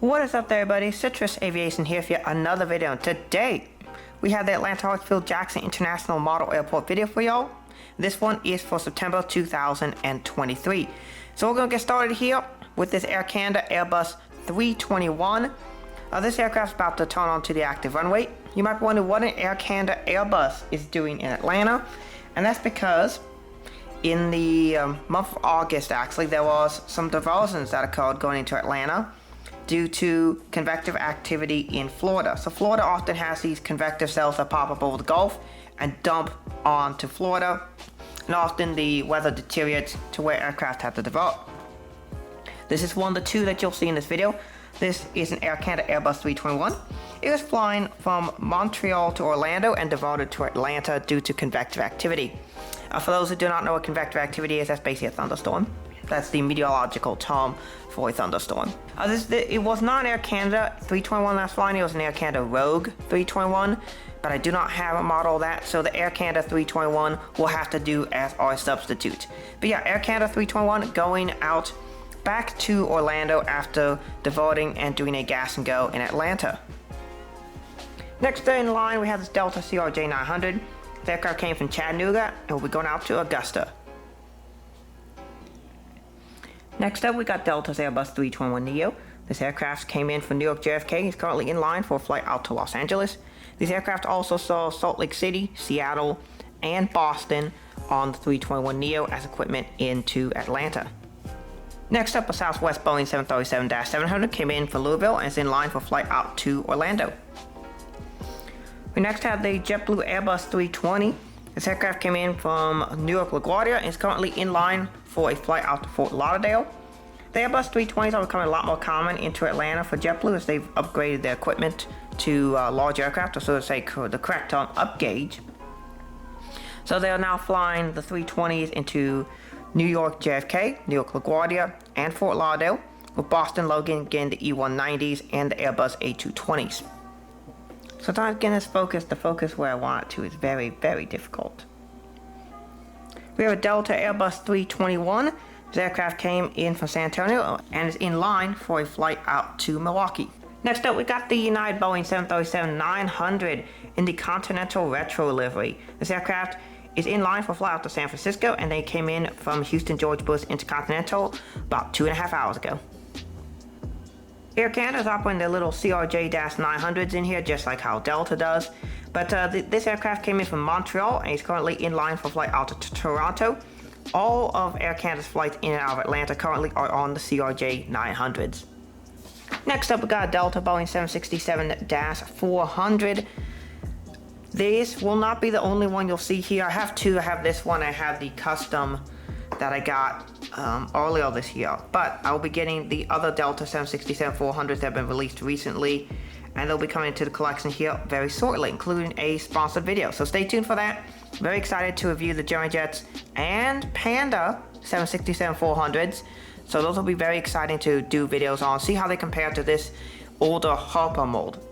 What is up there, everybody? Citrus Aviation here for yet another video. Today, we have the Atlanta Heartsfield-Jackson International Model Airport video for y'all. This one is for September 2023. So we're going to get started here with this Air Canada Airbus 321. This aircraft is about to turn onto the active runway. You might be wondering what an Air Canada Airbus is doing in Atlanta. And that's because in the month of August, actually, there was some diversions that occurred going into Atlanta due to convective activity in Florida. So Florida often has these convective cells that pop up over the Gulf and dump onto Florida, and often the weather deteriorates to where aircraft have to divert. This is one of the two that you'll see in this video. This is an Air Canada Airbus 321. It was flying from Montreal to Orlando and diverted to Atlanta due to convective activity. For those who do not know what convective activity is, that's basically a thunderstorm. That's the meteorological term for a thunderstorm. It was not an Air Canada 321 last flying, it was an Air Canada Rogue 321, but I do not have a model of that, so the Air Canada 321 will have to do as our substitute. But yeah, Air Canada 321 going out back to Orlando after diverting and doing a gas and go in Atlanta. Next in line, we have this Delta CRJ-900. The aircraft came from Chattanooga and will be going out to Augusta. Next up, we got Delta's Airbus 321neo. This aircraft came in from New York JFK. It's currently in line for a flight out to Los Angeles. These aircraft also saw Salt Lake City, Seattle, and Boston on the 321neo as equipment into Atlanta. Next up, a Southwest Boeing 737-700 came in for Louisville and is in line for a flight out to Orlando. We next have the JetBlue Airbus 320. This aircraft came in from New York LaGuardia and is currently in line for a flight out to Fort Lauderdale. The Airbus 320s are becoming a lot more common into Atlanta for JetBlue as they've upgraded their equipment to large aircraft, or so to say the correct term, upgauge. So they are now flying the 320s into New York JFK, New York LaGuardia, and Fort Lauderdale, with Boston Logan getting the E190s and the Airbus A220s. Sometimes getting this focus, the focus where I want it to, is very, very difficult. We have a Delta Airbus 321. This aircraft came in from San Antonio and is in line for a flight out to Milwaukee. Next up, we got the United Boeing 737-900 in the Continental Retro livery. This aircraft is in line for a flight out to San Francisco, and they came in from Houston George Bush Intercontinental about 2.5 hours ago. Air Canada is operating their little CRJ-900s in here, just like how Delta does. But this aircraft came in from Montreal and is currently in line for flight out to Toronto. All of Air Canada's flights in and out of Atlanta currently are on the CRJ-900s. Next up, we got a Delta Boeing 767-400. This will not be the only one you'll see here. I have two. I have this one. I have the custom that I got earlier this year. But I will be getting the other Delta 767-400s that have been released recently, and they'll be coming into the collection here very shortly, including a sponsored video. So stay tuned for that. Very excited to review the Gemini Jets and Panda 767-400s. So those will be very exciting to do videos on, see how they compare to this older Harper mold.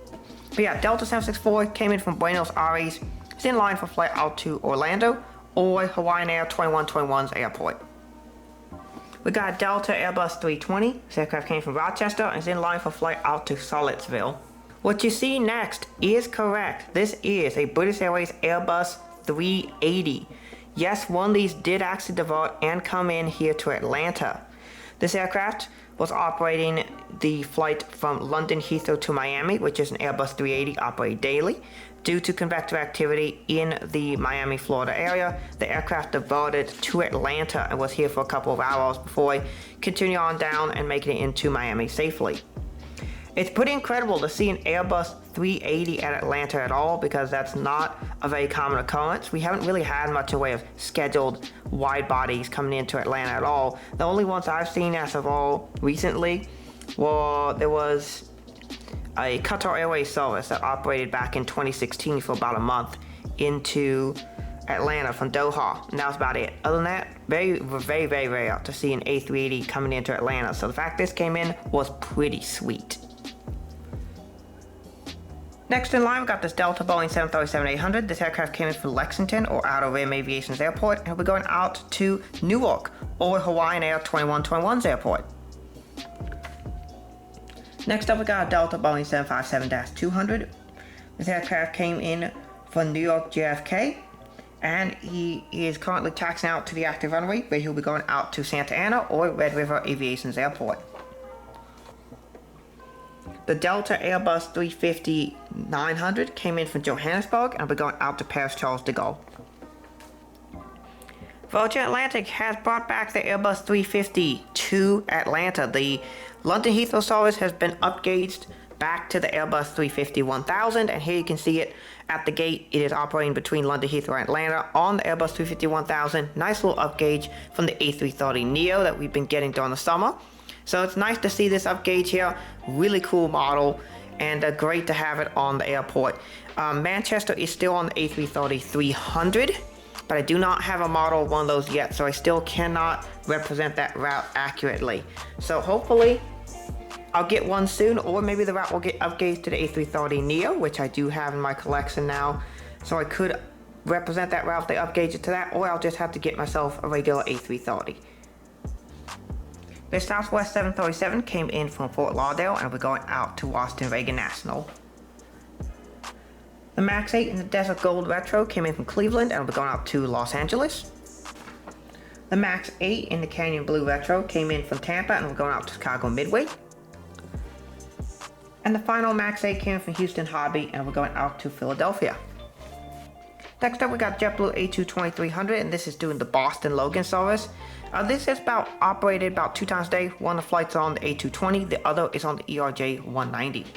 But yeah, Delta 764 came in from Buenos Aires. It's in line for flight out to Orlando or Hawaiian Air 2121's airport. We got Delta Airbus 320. This aircraft came from Rochester and is in line for flight out to Charlottesville. What you see next is correct. This is a British Airways Airbus 380. Yes, one of these did actually divert and come in here to Atlanta. This aircraft was operating the flight from London Heathrow to Miami, which is an Airbus 380 operated daily. Due to convective activity in the Miami, Florida area, the aircraft diverted to Atlanta and was here for a couple of hours before continuing on down and making it into Miami safely. It's pretty incredible to see an Airbus 380 at Atlanta at all, because that's not a very common occurrence. We haven't really had much in the way of scheduled wide bodies coming into Atlanta at all. The only ones I've seen as of all recently there was a Qatar Airways service that operated back in 2016 for about a month into Atlanta from Doha, and that was about it. Other than that, very, very, very rare to see an A380 coming into Atlanta. So the fact this came in was pretty sweet. Next in line, we got this Delta Boeing 737-800. This aircraft came in from Lexington or Outer Rim Aviation's airport, and we're going out to Newark or Hawaiian Air 2121's airport. Next up, we got a Delta Boeing 757-200. This aircraft came in from New York JFK, and he is currently taxiing out to the active runway, where he'll be going out to Santa Ana or Red River Aviation's airport. The Delta Airbus 350-900 came in from Johannesburg and will be going out to Paris Charles de Gaulle. Virgin Atlantic has brought back the Airbus 350 to Atlanta. The London Heathrow service has been upgauged back to the Airbus 350-1000, and here you can see it at the gate. It is operating between London Heathrow and Atlanta on the Airbus 350-1000. Nice little upgauge from the A330neo that we've been getting during the summer. So it's nice to see this upgauge here. Really cool model, and great to have it on the airport. Manchester is still on the A330-300, but I do not have a model of one of those yet, so I still cannot represent that route accurately. So hopefully I'll get one soon, or maybe the route will get upgauged to the A330neo, which I do have in my collection now. So I could represent that route if they upgauge it to that, or I'll just have to get myself a regular A330. The Southwest 737 came in from Fort Lauderdale and we're going out to Washington Reagan National. The MAX 8 in the Desert Gold Retro came in from Cleveland and we're going out to Los Angeles. The MAX 8 in the Canyon Blue Retro came in from Tampa and we're going out to Chicago Midway. And the final MAX 8 came in from Houston Hobby and we're going out to Philadelphia. Next up, we got JetBlue A220-300, and this is doing the Boston Logan service. This is operated about 2 times a day. One of the flights are on the A220, the other is on the ERJ-190.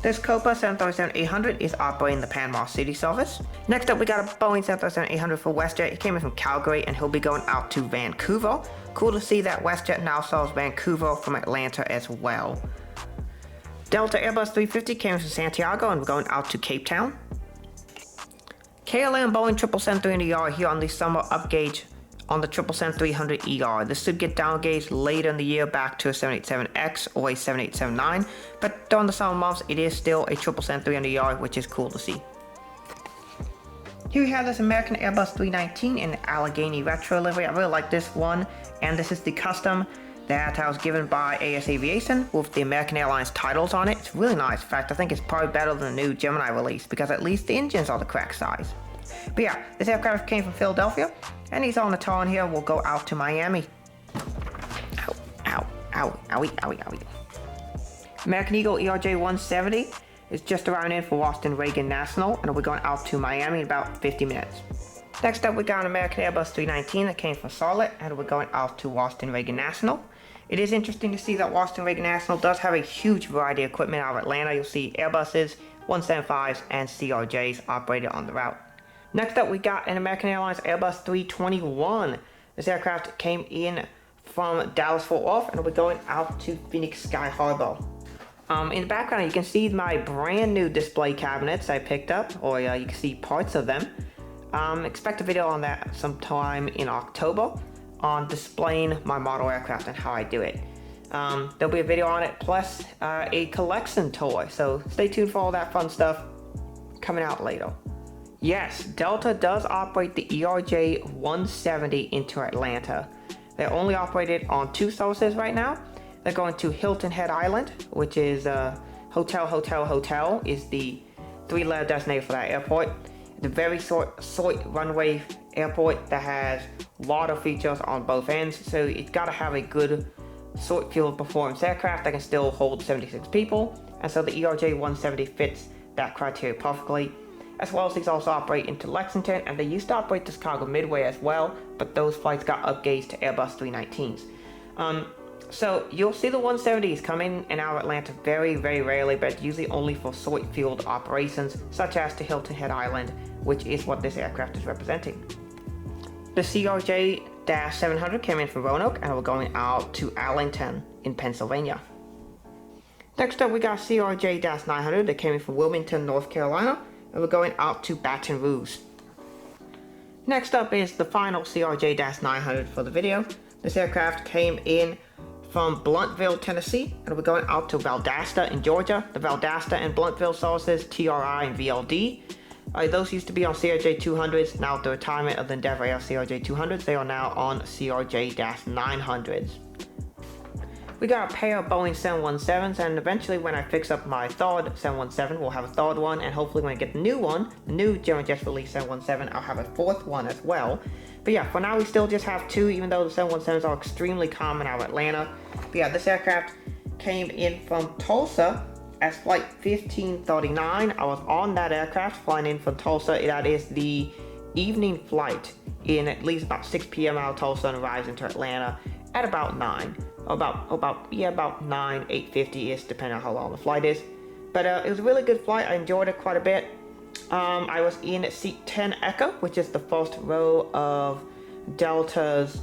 This Copa 737-800 is operating the Panama City service. Next up, we got a Boeing 737-800 for WestJet. He came in from Calgary, and he'll be going out to Vancouver. Cool to see that WestJet now serves Vancouver from Atlanta as well. Delta Airbus 350 came in from Santiago, and we're going out to Cape Town. KLM Boeing 777-300ER here on the summer upgauge on the 777-300ER. This should get downgauged later in the year back to a 787X or a 7879, but during the summer months it is still a 777-300ER, which is cool to see. Here we have this American Airbus 319 in the Allegheny Retro livery. I really like this one, and this is the custom that was given by AS Aviation with the American Airlines titles on it. It's really nice. In fact, I think it's probably better than the new Gemini release because at least the engines are the correct size. But yeah, this aircraft came from Philadelphia, and he's on the turn here. We'll go out to Miami. Ow, ow, ow, owie, owie, owie. American Eagle ERJ-170 is just arriving in for Washington Reagan National, and we're going out to Miami in about 50 minutes. Next up, we got an American Airbus 319 that came from Charlotte, and we're going out to Washington Reagan National. It is interesting to see that Washington Reagan National does have a huge variety of equipment out of Atlanta. You'll see Airbuses, 175s, and CRJs operated on the route. Next up, we got an American Airlines Airbus 321. This aircraft came in from Dallas Fort Worth, and we're going out to Phoenix Sky Harbor. In the background, you can see my brand new display cabinets I picked up, or you can see parts of them. Expect a video on that sometime in October on displaying my model aircraft and how I do it. There'll be a video on it plus a collection tour, so stay tuned for all that fun stuff coming out later. Yes, Delta does operate the ERJ-170 into Atlanta. They're only operated on 2 services right now. They're going to Hilton Head Island, which is Hotel is the 3-letter designation for that airport. It's a very short runway airport that has a lot of features on both ends, so it's got to have a good short fuel performance aircraft that can still hold 76 people, and so the ERJ-170 fits that criteria perfectly. As well as these also operate into Lexington, and they used to operate to Chicago Midway as well, but those flights got upgauged to Airbus 319s. So you'll see the 170s come in and out of Atlanta very, very rarely, but usually only for short field operations, such as to Hilton Head Island, which is what this aircraft is representing. The CRJ-700 came in from Roanoke, and we're going out to Arlington in Pennsylvania. Next up, we got CRJ-900 that came in from Wilmington, North Carolina, and we're going out to Baton Rouge. Next up is the final CRJ-900 for the video. This aircraft came in from Blountville, Tennessee, and we're going out to Valdosta in Georgia. The Valdosta and Blountville services, TRI and VLD. Those used to be on CRJ-200s. Now with the retirement of the Endeavour Air CRJ-200s, they are now on CRJ-900s. We got a pair of Boeing 717s, and eventually when I fix up my third 717, we'll have a third one, and hopefully when I get the new one, the new Gemini Jets release 717, I'll have a fourth one as well. But yeah, for now we still just have two, even though the 717s are extremely common out of Atlanta. But yeah, this aircraft came in from Tulsa as flight 1539. I was on that aircraft flying in from Tulsa. That is the evening flight in at least about 6 p.m. out of Tulsa and arrives into Atlanta at about 9. About 9, 8:50-ish, depending on how long the flight is. But it was a really good flight. I enjoyed it quite a bit. I was in seat 10 Echo, which is the first row of Delta's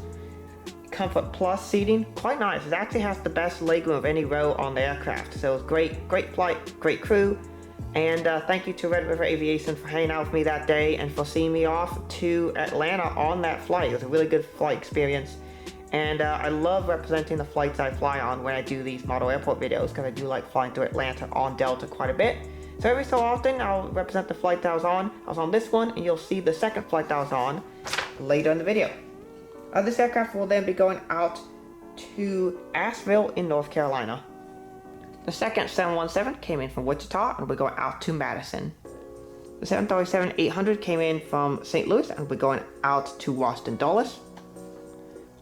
Comfort Plus seating. Quite nice. It actually has the best legroom of any row on the aircraft. So it was great flight, great crew. And thank you to Red River Aviation for hanging out with me that day and for seeing me off to Atlanta on that flight. It was a really good flight experience. And I love representing the flights I fly on when I do these model airport videos, because I do like flying through Atlanta on Delta quite a bit. So every so often I'll represent the flight that I was on. I was on this one, and you'll see the second flight that I was on later in the video. This aircraft will then be going out to Asheville in North Carolina. The second 717 came in from Wichita and will be going out to Madison. The 737-800 came in from St. Louis and will be going out to Washington Dulles.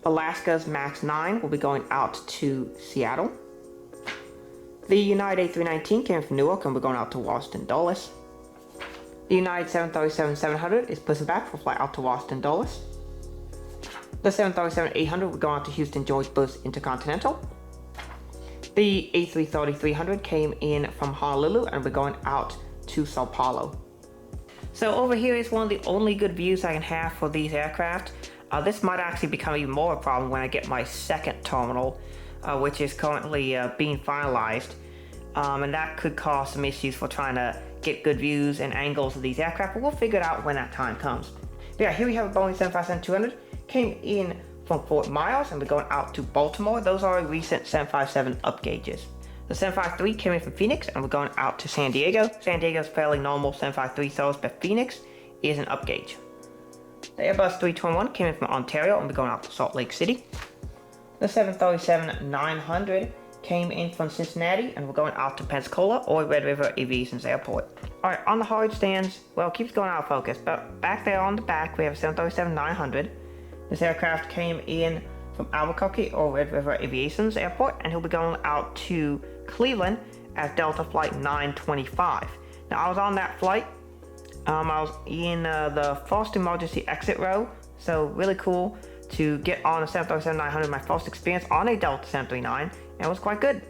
Alaska's MAX 9 will be going out to Seattle. The United A319 came from Newark and will be going out to Washington Dulles. The United 737-700 is pushing back for flight out to Washington Dulles. The 737-800 will be going out to Houston George Bush Intercontinental. The A330-300 came in from Honolulu and will be going out to Sao Paulo. So over here is one of the only good views I can have for these aircraft. This might actually become even more a problem when I get my second terminal, which is currently being finalized. And that could cause some issues for trying to get good views and angles of these aircraft, but we'll figure it out when that time comes. But yeah, here we have a Boeing 757-200. Came in from Fort Myers and we're going out to Baltimore. Those are recent 757 up gauges. The 753 came in from Phoenix and we're going out to San Diego. San Diego's fairly normal 753 service, but Phoenix is an up gauge. The Airbus 321 came in from Ontario and we're going out to Salt Lake City. The 737-900 came in from Cincinnati and we're going out to Pensacola or Red River Aviation's airport. Alright, on the hard stands, well, it keeps going out of focus, but back there on the back we have a 737-900. This aircraft came in from Albuquerque or Red River Aviation's airport, and he'll be going out to Cleveland as Delta Flight 925. Now, I was on that flight. I was in the first emergency exit row, so really cool to get on a 737-900, my first experience on a Delta 739, and it was quite good.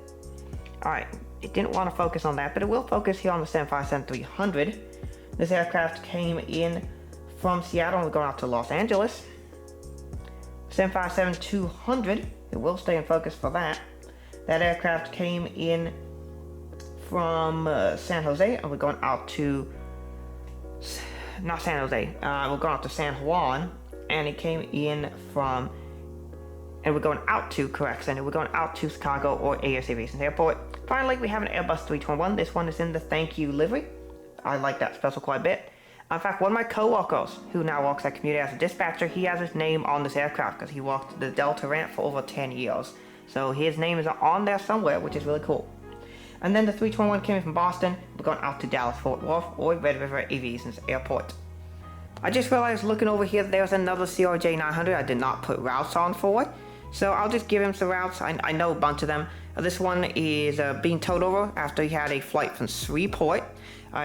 Alright, it didn't want to focus on that, but it will focus here on the 757-300. This aircraft came in from Seattle and we're going out to Los Angeles. 757-200, it will stay in focus for that. That aircraft came in from San Jose and we're going out to, not San Jose, we're going out to San Juan, and it came in from, and we're going out to, correct, and we're going out to Chicago or AS Aviation Airport. Finally, we have an Airbus 321. This one is in the thank you livery. I like that special quite a bit. In fact, one of my co-workers, who now works at Commuter as a dispatcher, he has his name on this aircraft because he worked the Delta ramp for over 10 years. So his name is on there somewhere, which is really cool. And then the 321 came in from Boston. We're going out to Dallas-Fort Worth or Red River Aviation's airport. I just realized looking over here, there's another CRJ-900 I did not put routes on for. So I'll just give him some routes. I know a bunch of them. This one is being towed over after he had a flight from Shreveport.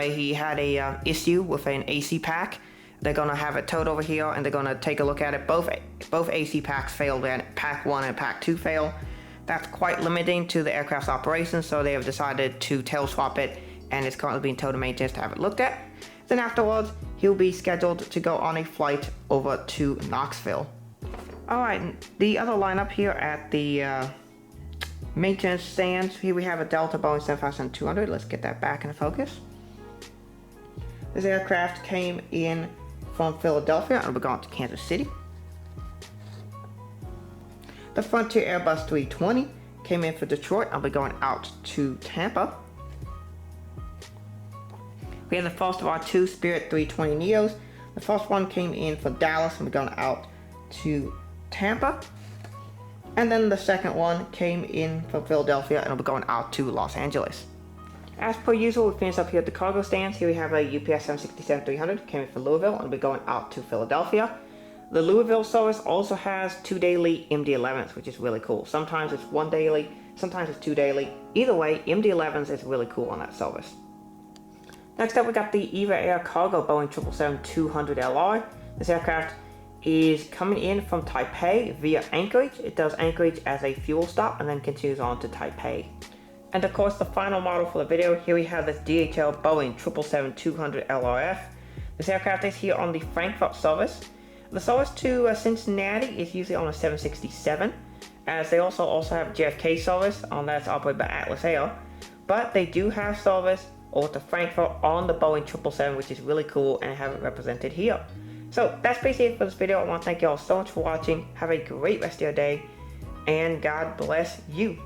He had a issue with an AC pack. They're gonna have it towed over here and they're gonna take a look at it. Both AC packs failed, and Pack 1 and Pack 2 failed. That's quite limiting to the aircraft's operations, so they have decided to tail swap it, and it's currently being towed to maintenance to have it looked at. Then afterwards, he'll be scheduled to go on a flight over to Knoxville. Alright, the other lineup here at the maintenance stands, here we have a Delta Boeing 757-200. Let's get that back into focus. This aircraft came in from Philadelphia and we're going to Kansas City. The Frontier Airbus 320 came in for Detroit and we're going out to Tampa. We have the first of our two Spirit 320 Neos. The first one came in for Dallas and we're going out to Tampa. And then the second one came in from Philadelphia and will be going out to Los Angeles. As per usual, we finish up here at the cargo stands. Here we have a UPS 767-300, came in from Louisville and will be going out to Philadelphia. The Louisville service also has 2 daily MD-11s, which is really cool. Sometimes it's 1 daily, sometimes it's 2 daily. Either way, MD-11s is really cool on that service. Next up, we got the EVA Air Cargo Boeing 777-200LR. This aircraft is coming in from Taipei via Anchorage. It does Anchorage as a fuel stop and then continues on to Taipei. And of course, the final model for the video, here we have this DHL Boeing 777-200LRF. This aircraft is here on the Frankfurt service. The service to Cincinnati is usually on a 767, as they also have JFK service on that's operated by Atlas Air. But they do have service over to Frankfurt on the Boeing 777, which is really cool, and have it represented here. So that's basically it for this video. I want to thank you all so much for watching. Have a great rest of your day, and God bless you.